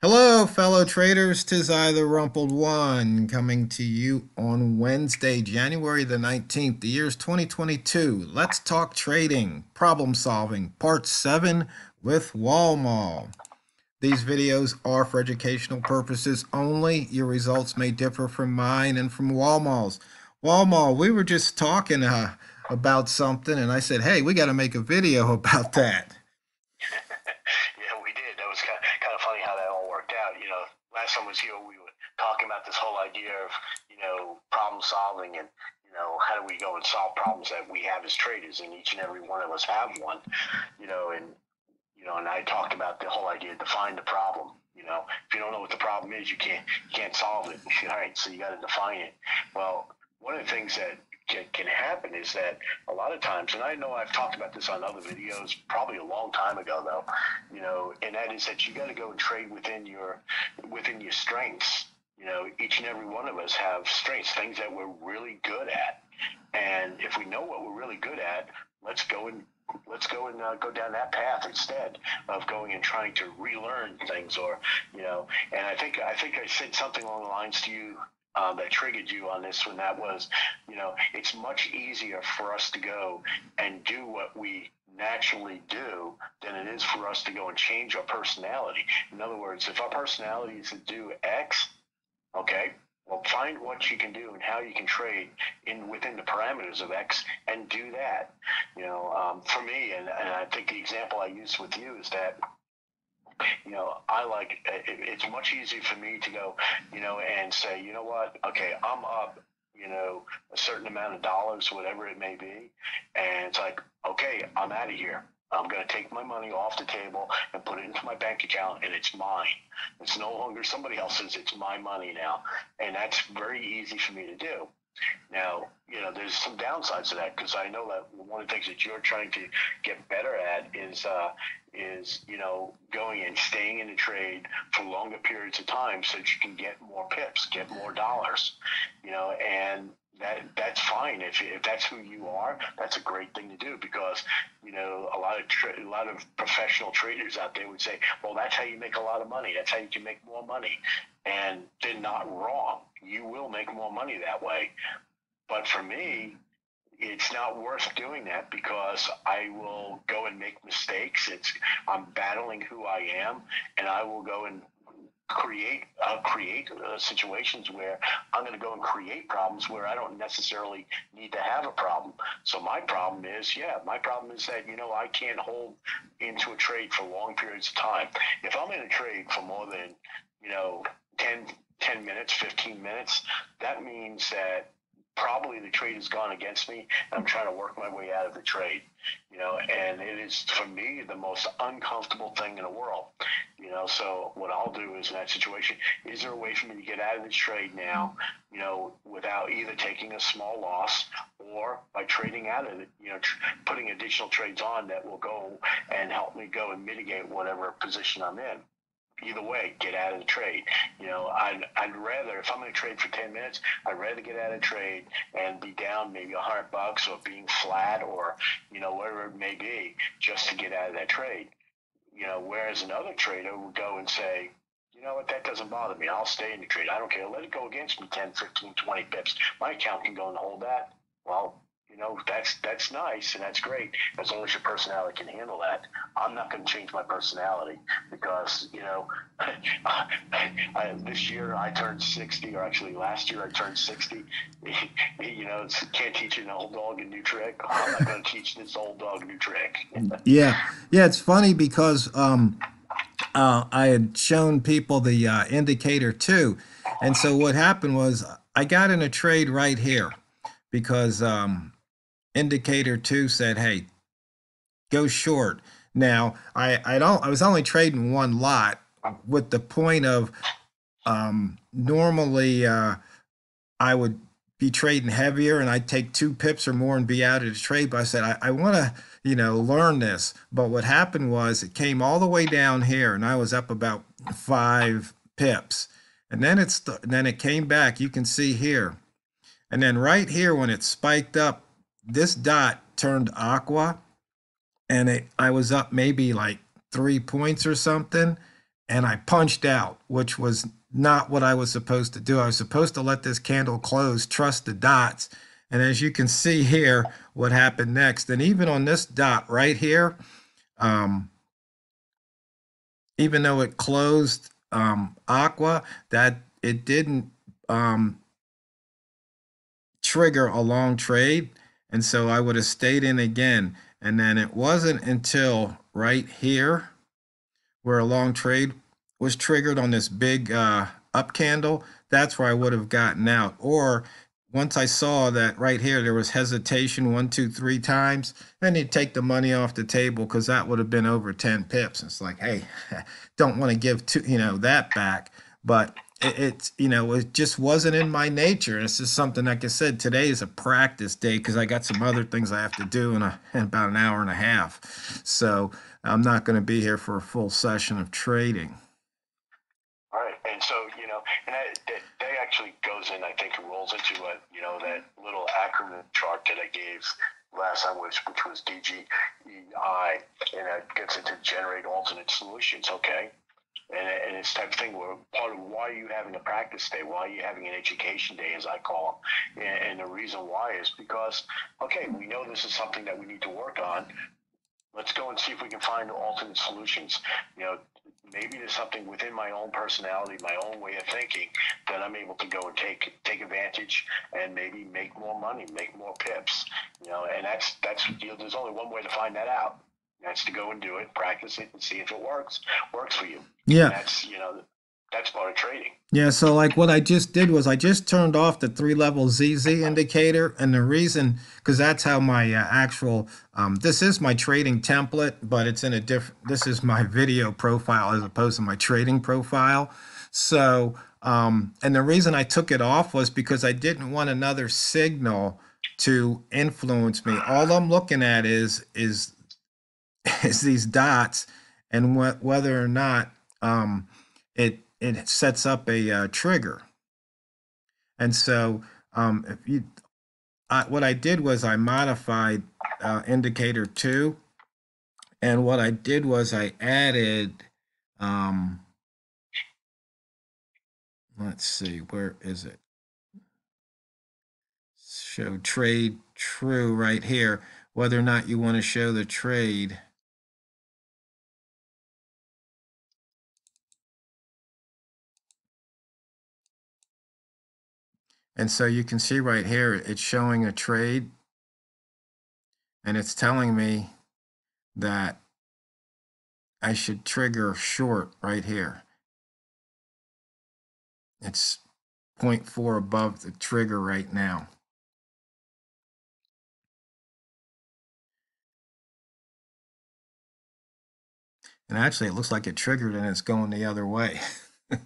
Hello, fellow traders. 'Tis I, the Rumpled One, coming to you on Wednesday, January the 19th. The year's 2022. Let's talk trading, problem solving, part 7 with Walmal. These videos are for educational purposes only. Your results may differ from mine and from Walmal's. Walmal, we were just talking about something, and I said, hey, we got to make a video about that. Yeah, we did. That was kind of funny how that all worked out. Last time I was here, we were talking about this whole idea of, problem solving and, how do we go and solve problems that we have as traders, and each and every one of us have one, and I talked about the whole idea, define the problem. If you don't know what the problem is, you can't solve it. All right, so you got to define it. Well, one of the things that can happen is that a lot of times, and I know I've talked about this on other videos, probably a long time ago though, and that is that you got to go and trade within your strengths. Each and every one of us have strengths, things that we're really good at, and if we know what we're really good at, let's go and go down that path instead of going and trying to relearn things, or And I think I said something along the lines to you that triggered you on this one. That was, it's much easier for us to go and do what we naturally do than it is for us to go and change our personality. In other words, if our personality is to do X, okay, well, find what you can do and how you can trade within the parameters of X and do that. For me, and I think the example I used with you is that, it's much easier for me to go, and say, you know what, okay, I'm up, a certain amount of dollars, whatever it may be. And it's like, okay, I'm out of here. I'm going to take my money off the table and put it into my bank account, and it's mine. It's no longer somebody else's. It's my money now. And that's very easy for me to do. Now, there's some downsides to that, because I know that one of the things that you're trying to get better at is going and staying in a trade for longer periods of time so that you can get more pips, get more dollars, and that's fine. If that's who you are, that's a great thing to do, because a lot of professional traders out there would say, well, that's how you make a lot of money. That's how you can make more money. And they're not wrong. You will make more money that way. But for me, it's not worth doing that, because I will go and make mistakes. I'm battling who I am, and I will go and create situations where I'm going to go and create problems where I don't necessarily need to have a problem. So my problem is that, I can't hold into a trade for long periods of time. If I'm in a trade for more than, 10 minutes, 15 minutes, that means that probably the trade has gone against me, and I'm trying to work my way out of the trade, and it is, for me, the most uncomfortable thing in the world, so what I'll do is, in that situation, is there a way for me to get out of this trade now, without either taking a small loss, or by trading out of it, putting additional trades on that will go and help me go and mitigate whatever position I'm in. Either way, get out of the trade. I'd rather, if I'm going to trade for 10 minutes, I'd rather get out of trade and be down maybe $100, or being flat, or, whatever it may be, just to get out of that trade. Whereas another trader would go and say, you know what, that doesn't bother me. I'll stay in the trade. I don't care. Let it go against me 10, 15, 20 pips. My account can go and hold that. Well, that's nice, and that's great, as long as your personality can handle that. I'm not going to change my personality, because this year I turned 60, or actually last year I turned 60. Can't teach an old dog a new trick. I'm not going to teach this old dog a new trick. Yeah, yeah, it's funny because I had shown people the indicator too. And so what happened was I got in a trade right here because indicator two said, hey, go short. Now, I was only trading one lot with the point of normally I would be trading heavier and I'd take 2 pips or more and be out of the trade. But I said, I want to, learn this. But what happened was it came all the way down here and I was up about 5 pips. And then it came back. You can see here. And then right here, when it spiked up, this dot turned aqua, and I was up maybe like 3 points or something. and I punched out, which was not what I was supposed to do. I was supposed to let this candle close, trust the dots. And as you can see here, what happened next, and even on this dot right here, um, even though it closed aqua, that it didn't trigger a long trade. And so I would have stayed in again. And then it wasn't until right here where a long trade was triggered on this big up candle, that's where I would have gotten out. Or once I saw that right here, there was hesitation 1, 2, 3 times, then you'd take the money off the table because that would have been over 10 pips. It's like, hey, don't want to give that back, but it just wasn't in my nature. It's just something, like I said, today is a practice day because I got some other things I have to do in about an hour and a half. So I'm not going to be here for a full session of trading. All right, and so and that actually goes in. I think it rolls into that little acronym chart that I gave last time, which was DGEI, and that gets into generate alternate solutions. Okay, and it's type of thing where part of why are you having a practice day, why are you having an education day, as I call them, and the reason why is because okay, we know this is something that we need to work on. Let's go and see if we can find alternate solutions. Maybe there's something within my own personality, my own way of thinking, that I'm able to go and take advantage and maybe make more money, make more pips. And that's there's only one way to find that out. That's to go and do it, practice it, and see if it works for you. Yeah. And that's part of trading. Yeah, so like what I just did was I just turned off the 3-level ZZ indicator, and the reason, because that's how my actual, this is my trading template, but it's in a different, this is my video profile as opposed to my trading profile. So, and the reason I took it off was because I didn't want another signal to influence me. All I'm looking at is these dots, and whether or not it sets up a trigger. And so if you what I did was I modified indicator 2, and what I did was I added let's see, where is it? Show trade true right here, whether or not you want to show the trade. And so you can see right here, it's showing a trade, and it's telling me that I should trigger short right here. It's 0.4 above the trigger right now. And actually, it looks like it triggered and it's going the other way. Yeah.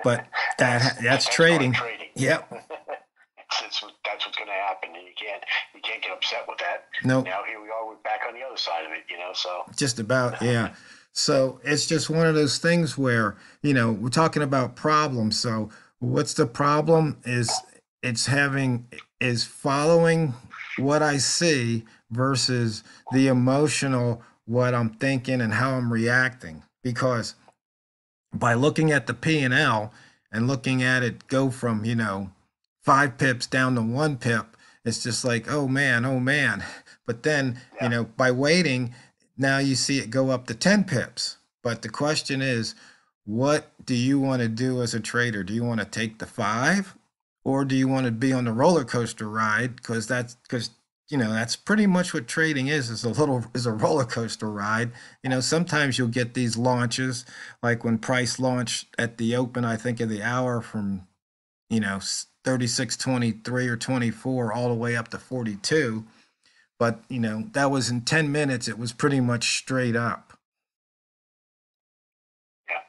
But that's trading. Yep. That's what's going to happen, and you can't get upset with that. Nope. Now here we are, we're back on the other side of it, so just about, yeah. So it's just one of those things where we're talking about problems. So what's the problem? Is following what I see versus the emotional, what I'm thinking and how I'm reacting. Because by looking at the P&L and looking at it go from 5 pips down to 1 pip, it's just like, oh man, oh man. But then by waiting, now you see it go up to 10 pips. But the question is, what do you want to do as a trader? Do you want to take the 5, or do you want to be on the roller coaster ride? Because that's pretty much what trading is a roller coaster ride. Sometimes you'll get these launches, like when price launched at the open, I think, of the hour from 36.23 or 24 all the way up to 42. But that was in 10 minutes. It was pretty much straight up. Yeah,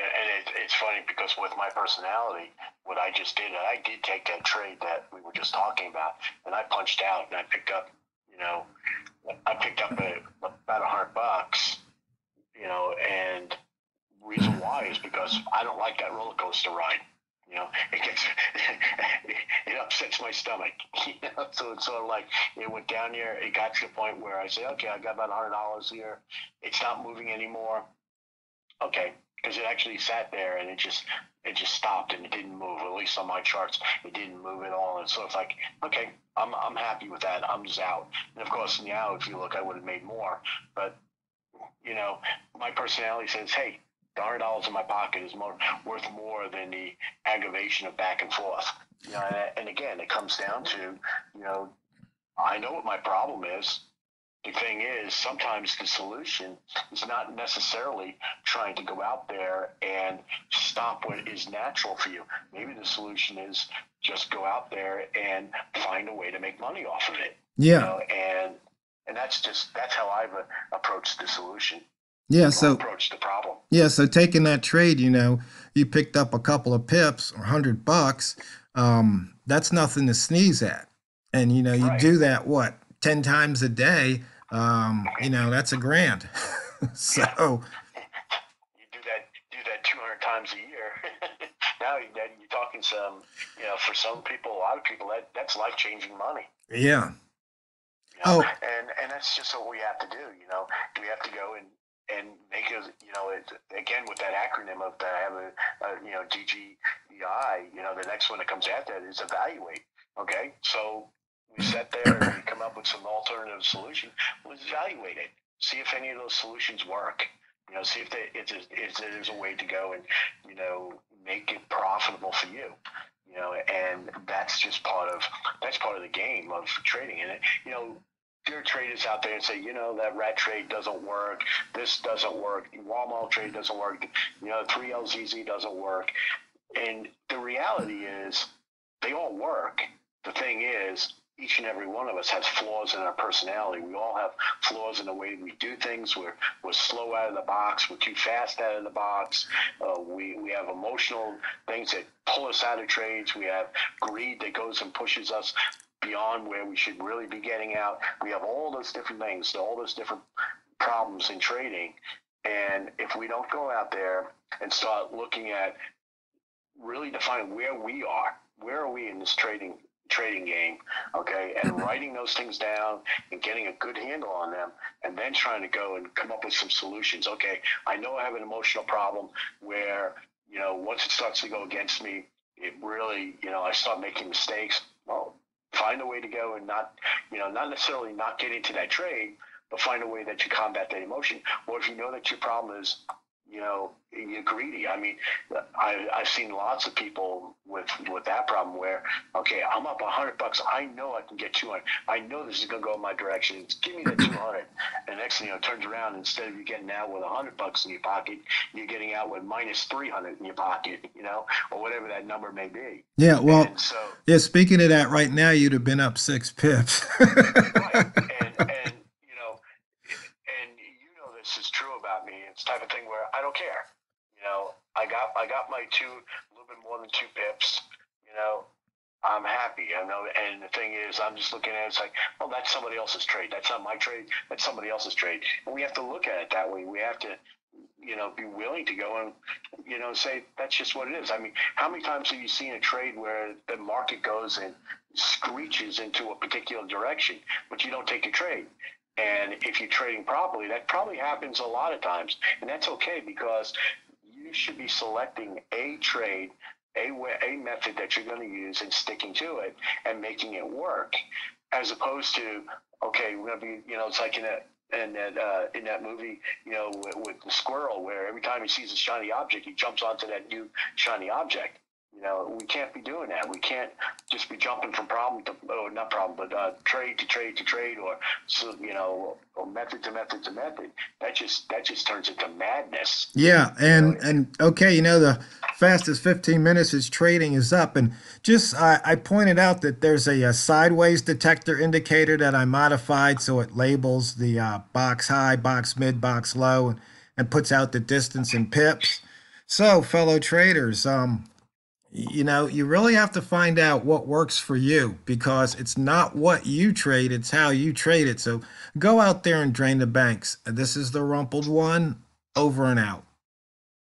and it's funny because with my personality, what I just did, I did take that trade that we were just talking about, and I punched out and I picked up, about $100, and reason why is because I don't like that roller coaster ride. It upsets my stomach. So it's sort of like it went down here. It got to the point where I say, okay, I got about $100 here. It's not moving anymore. Okay, because it actually sat there and it just stopped and it didn't move. At least on my charts, it didn't move at all. And so it's like, okay, I'm happy with that. I'm just out. And of course, now if you look, I would have made more. But you know, my personality says, hey, the $100 in my pocket is worth more than the aggravation of back and forth. You know, and again, it comes down to, you know, I know what my problem is. The thing is, sometimes the solution is not necessarily trying to go out there and stop what is natural for you. Maybe the solution is just go out there and find a way to make money off of it. You Yeah. know, and that's how I've approached the solution Yeah. or So, approached the problem. yeah. So taking that trade, you picked up a couple of pips or $100. That's nothing to sneeze at. And, you Right. do that, what, 10 times a day? That's a grand. Yeah. So, You do that 200 times a year. Now you're talking some, for some people, a lot of people, that's life changing money. yeah. You know, Oh, and that's just what we have to do. Do we have to go and make it, again with that acronym of that I have DGEI. The next one that comes after that is evaluate. Okay, so we sit there and we come up with some alternative solution. Let's evaluate it. See if any of those solutions work. See if there's a way to go and make it profitable for you. And that's part of the game of trading. And there are traders out there and say, that rat trade doesn't work, this doesn't work, Walmal trade doesn't work, 3LZZ doesn't work. And the reality is they all work. The thing is, each and every one of us has flaws in our personality. We all have flaws in the way we do things. We're slow out of the box. We're too fast out of the box. We have emotional things that pull us out of trades. We have greed that goes and pushes us beyond where we should really be getting out. We have all those different things, all those different problems in trading. And if we don't go out there and start looking at really define where are we in this trading game, okay, and writing those things down and getting a good handle on them, and then trying to go and come up with some solutions. Okay, I know I have an emotional problem where once it starts to go against me, it really I start making mistakes. Well, find a way to go and not necessarily not get into that trade, but find a way that you combat that emotion. Or if you know that your problem is you're greedy. I mean, I've seen lots of people with that problem where, okay, I'm up $100. I know I can get 200. I know this is going to go in my direction. Give me that 200. And next thing it turns around, instead of you getting out with $100 in your pocket, you're getting out with minus 300 in your pocket, or whatever that number may be. yeah. Well, And so, yeah. Speaking of that, right now you'd have been up 6 pips. right. And this is true about me. It's the type of thing where I don't care. I got my a little bit more than 2 pips. I'm happy. I know, and the thing is, I'm just looking at it. It's like, oh, that's somebody else's trade. That's not my trade. That's somebody else's trade. And we have to look at it that way. We have to, be willing to go and, say that's just what it is. I mean, how many times have you seen a trade where the market goes and screeches into a particular direction, but you don't take a trade? And if you're trading properly, that probably happens a lot of times. And that's okay, because you should be selecting a trade, a method that you're going to use and sticking to it and making it work, as opposed to, okay, we're going to be, it's like in that movie, with the squirrel, where every time he sees a shiny object, he jumps onto that new shiny object. We can't be doing that. We can't just be jumping from problem to, not problem, but trade to trade to trade, or or method to method to method. That just turns into madness. Yeah, You know, and okay, the fastest 15 minutes is trading is up, and just I pointed out that there's a sideways detector indicator that I modified so it labels the box high, box mid, box low, and puts out the distance in pips. So, fellow traders, you really have to find out what works for you, because it's not what you trade, it's how you trade it. So go out there and drain the banks. This is the Rumpled One, over and out.